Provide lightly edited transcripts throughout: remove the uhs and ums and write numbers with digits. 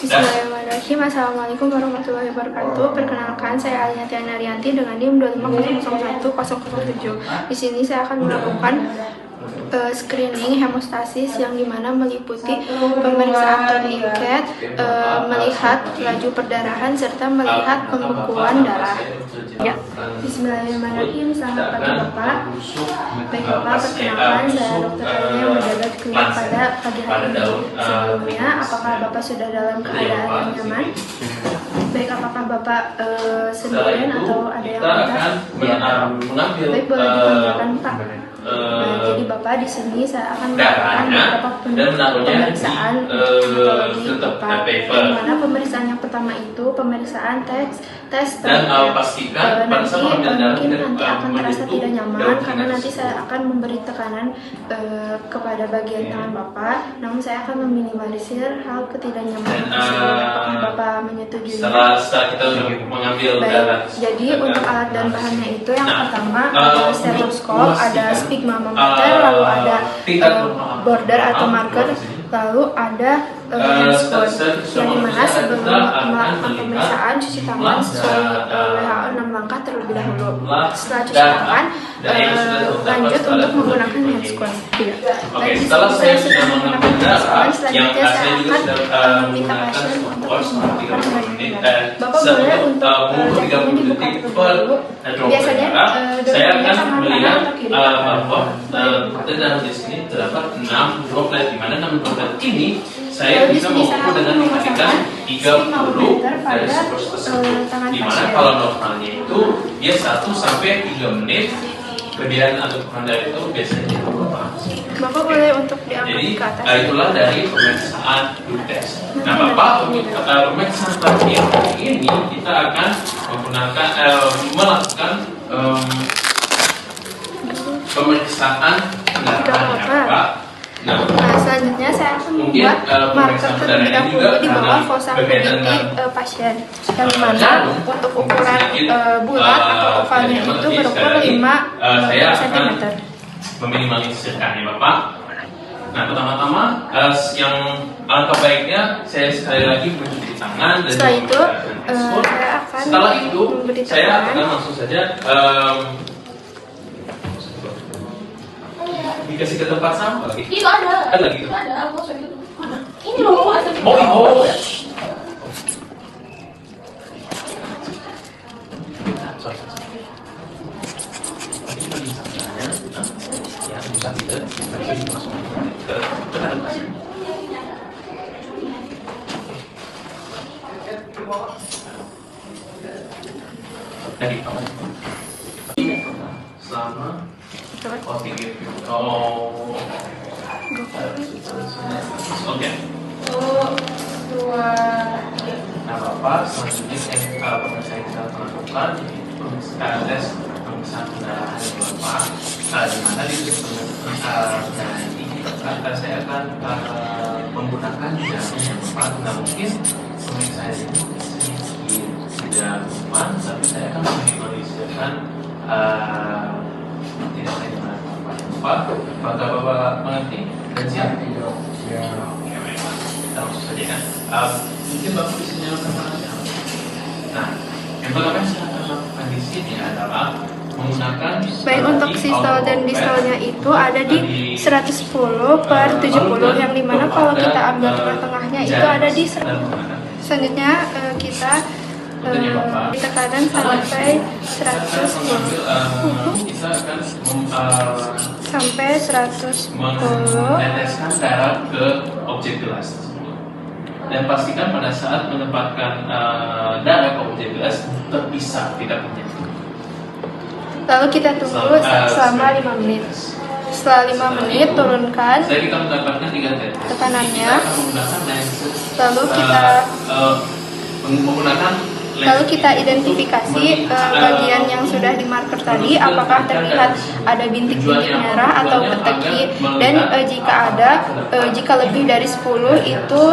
Bismillahirrahmanirrahim. Assalamualaikum warahmatullahi wabarakatuh. Perkenalkan, saya Alina Tiana Rianti dengan NIM 25001-007. Di sini saya akan melakukan screening hemostasis yang dimana meliputi pemeriksaan tourniquet, melihat laju perdarahan serta melihat pembekuan darah. Ya. Bismillahirrahmanirrahim. Selamat pagi Bapak. Baik Bapak, perkenalkan saya Dr. Alina yang menjaga klinik pada pagi hari ini. Sebelumnya, apakah Bapak sudah dalam keadaan yang nyaman? Baik, apakah Bapak sendirian atau ada yang antar? Baik, boleh dipanggilkan Pak. Jadi Bapak di sini saya akan melakukan beberapa pemeriksaan histologi Bapak. Di mana pemeriksaan yang pertama itu pemeriksaan tes dan pastikan nanti mungkin akan terasa tidak nyaman karena nanti saya akan memberi tekanan kepada bagian tangan Bapak. Namun saya akan meminimalisir hal ketidaknyamanan tersebut. Apakah Bapak menyetujui? Setelah kita mengambil darah. Jadi untuk alat dan bahannya itu yang pertama ada stetoskop, ada sphygmometer, lalu ada border atau marker, lalu ada handphone, yang dimana sebelum melakukan pemeriksaan cuci tangan sesuai WHO 6 langkah terlebih dahulu. Setelah cuci tangan, lanjut untuk menggunakan handscone. Oke, setelah saya sudah menggunakan darah, selanjutnya saya akan meminta pasien untuk melakukan bagian. Bapak boleh untuk jantungnya dibuka terlebih dahulu. Biasanya saya akan melihat bahwa dalam di sini terdapat 6 droplet, di mana 6 droplet ini saya bisa mengukur dengan menggunakan 30 dari spurs tersebut. Di mana kalau normalnya itu dia 1 sampai 3 menit, kemudian atau kurang dari itu biasanya Bapak boleh untuk diangkat ke atas. Jadi itulah dari pemeriksaan blood test. Nah Bapak, untuk pemeriksaan terakhir ini kita akan menggunakan melakukan pemeriksaan pendarahan ya Bapak. Nah, selanjutnya saya akan membuat marker terlebih dahulu di bawah fossa puditi pasien, yang mana untuk ukuran bulat atau ovalnya itu berukur 5 cm. Meminimalisirkannya Bapak. Nah pertama-tama yang alangkah baiknya saya sekali lagi mencuci tangan dan setelah itu saya akan memberi saya tekanan. akan langsung saja dikasih ke tempat sampah lagi. Itu ada. Ada lagi. Ada. Aku langsung itu. Mana? Ini loh. Ada. Oh. Dari selama Oke. Nah Bapak, selanjutnya pemeriksaan yang kita lakukan pemeriksaan tes pemeriksaan pendarahan yang Bapak, di mana di pendarahan ini saya akan menggunakan jarum yang Bapak. Nah mungkin pemeriksaan ini tidak aman, tapi saya akan meminimalisirkan tidak saya dimana Bapak. Apakah Bapak mengerti dan siap? Ya. Oke, baik. Kita langsung saja kan. Mungkin Bapak bisa nyalakan panasnya. Nah, yang pertama yang saya akan lakukan di sini adalah menggunakan Baik, untuk sistol dan distolnya itu ada di 110/70, yang dimana kalau kita ambil tengah-tengahnya itu ada di selanjutnya kita ditekanan sampai 110 meneteskan darah ke objek gelas tersebut dan pastikan pada saat menempatkan darah ke objek gelas terpisah, tidak menyatu. Lalu kita tunggu selama 5 menit. Setelah 5 menit turunkan Kita mendapatkan 3 tekanannya. Lalu kita identifikasi bagian yang sudah dimarker tadi, apakah terlihat ada bintik-bintik merah atau keteki, dan jika lebih dari 10 itu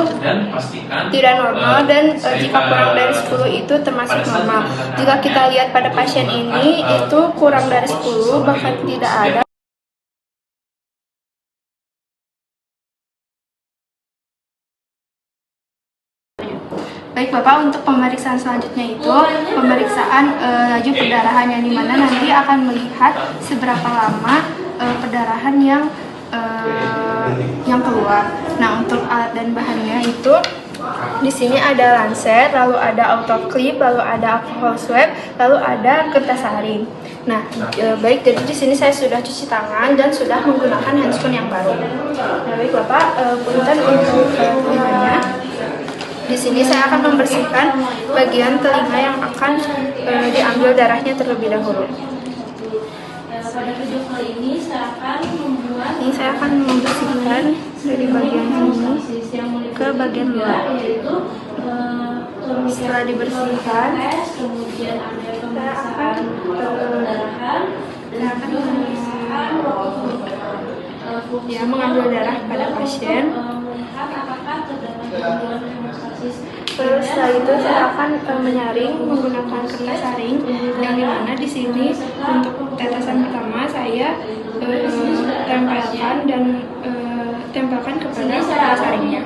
tidak normal, dan jika kurang dari 10 itu termasuk normal. Jika kita lihat pada pasien ini itu kurang dari 10 bahkan tidak ada, Baik Bapak, untuk pemeriksaan selanjutnya itu pemeriksaan laju perdarahan, yang dimana nanti akan melihat seberapa lama perdarahan yang keluar. Nah, untuk alat dan bahannya itu di sini ada lancet, lalu ada autoclip, lalu ada alcohol swab, lalu ada kertas saring. Nah, baik, jadi di sini saya sudah cuci tangan dan sudah menggunakan handphone yang baru. Nah, baik Bapak, punten untuk telinganya. Di sini saya akan membersihkan bagian telinga yang akan diambil darahnya terlebih dahulu. Pada video kali ini saya akan membuat. Ini saya akan membersihkan dari bagian sini ke bagian luar. Setelah dibersihkan, kemudian ada saya akan mengambil darah pada pasien. Terus setelah itu saya akan menyaring menggunakan kertas saring, yang dimana di sini untuk tetesan pertama saya tempelkan kepada kertas saringnya.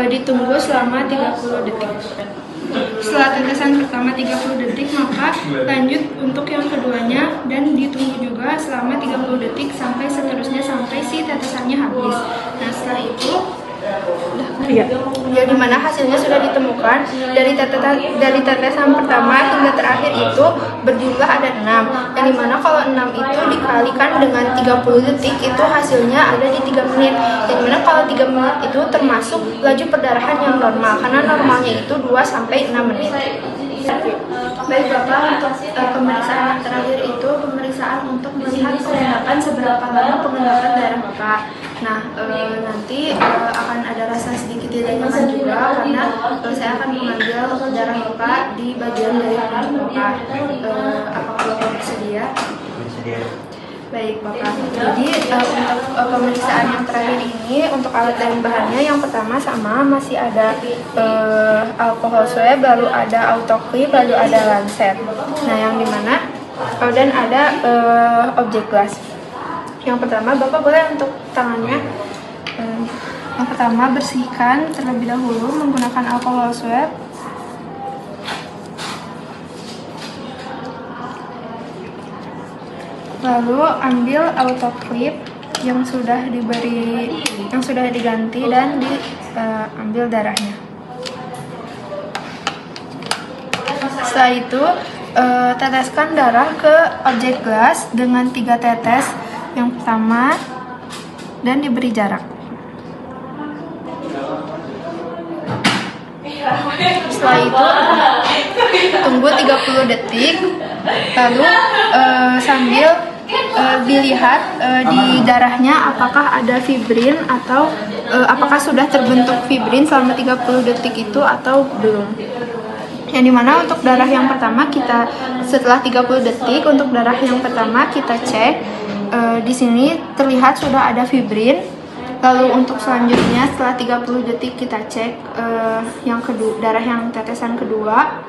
Ditunggu selama 30 detik. Setelah tetesan pertama 30 detik, maka lanjut untuk yang keduanya dan ditunggu juga selama 30 detik sampai seterusnya sampai si tetesannya habis. Nah, setelah itu ya dimana hasilnya sudah ditemukan dari tetesan pertama hingga terakhir itu berjumlah ada 6, yang dimana kalau 6 itu dikalikan dengan 30 detik itu hasilnya ada di 3 menit, yang dimana kalau 3 menit itu termasuk laju perdarahan yang normal, karena normalnya itu 2-6 menit. Baik Bapak, untuk pemeriksaan yang terakhir itu pemeriksaan untuk melihat pengendapan seberapa lama pengendapan darah Bapak. Nah, nanti akan ada rasa sedikit tidak nyaman juga karena saya akan mengambil darah Bapak di bagian dari perut Bapak. Apakah Bapak bersedia? Baik Bapak, jadi untuk pemeriksaan yang terakhir ini untuk alat dan bahannya yang pertama sama masih ada alcohol swab, lalu ada autoclip, lalu ada lancet. Nah, yang dimana dan ada objek glass. Yang pertama Bapak boleh untuk tangannya yang pertama bersihkan terlebih dahulu menggunakan alcohol swab. Lalu ambil autoclip yang sudah diganti dan diambil darahnya. Setelah itu teteskan darah ke objek glass dengan 3 tetes yang pertama dan diberi jarak. Setelah itu tunggu 30 detik, lalu sambil dilihat di darahnya apakah ada fibrin atau apakah sudah terbentuk fibrin selama 30 detik itu atau belum. Yang dimana untuk darah yang pertama kita setelah 30 detik untuk darah yang pertama kita cek di sini terlihat sudah ada fibrin. Lalu untuk selanjutnya setelah 30 detik kita cek yang kedua, darah yang tetesan kedua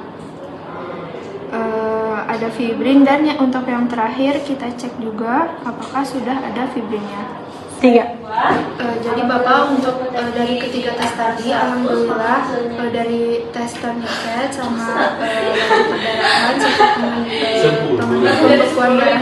ada fibrin, dan untuk yang terakhir kita cek juga apakah sudah ada fibrinnya. 3. Jadi Bapak untuk dari ketiga tes tadi, alhamdulillah dari tes turniket sama perdarahan serta pembekuan darah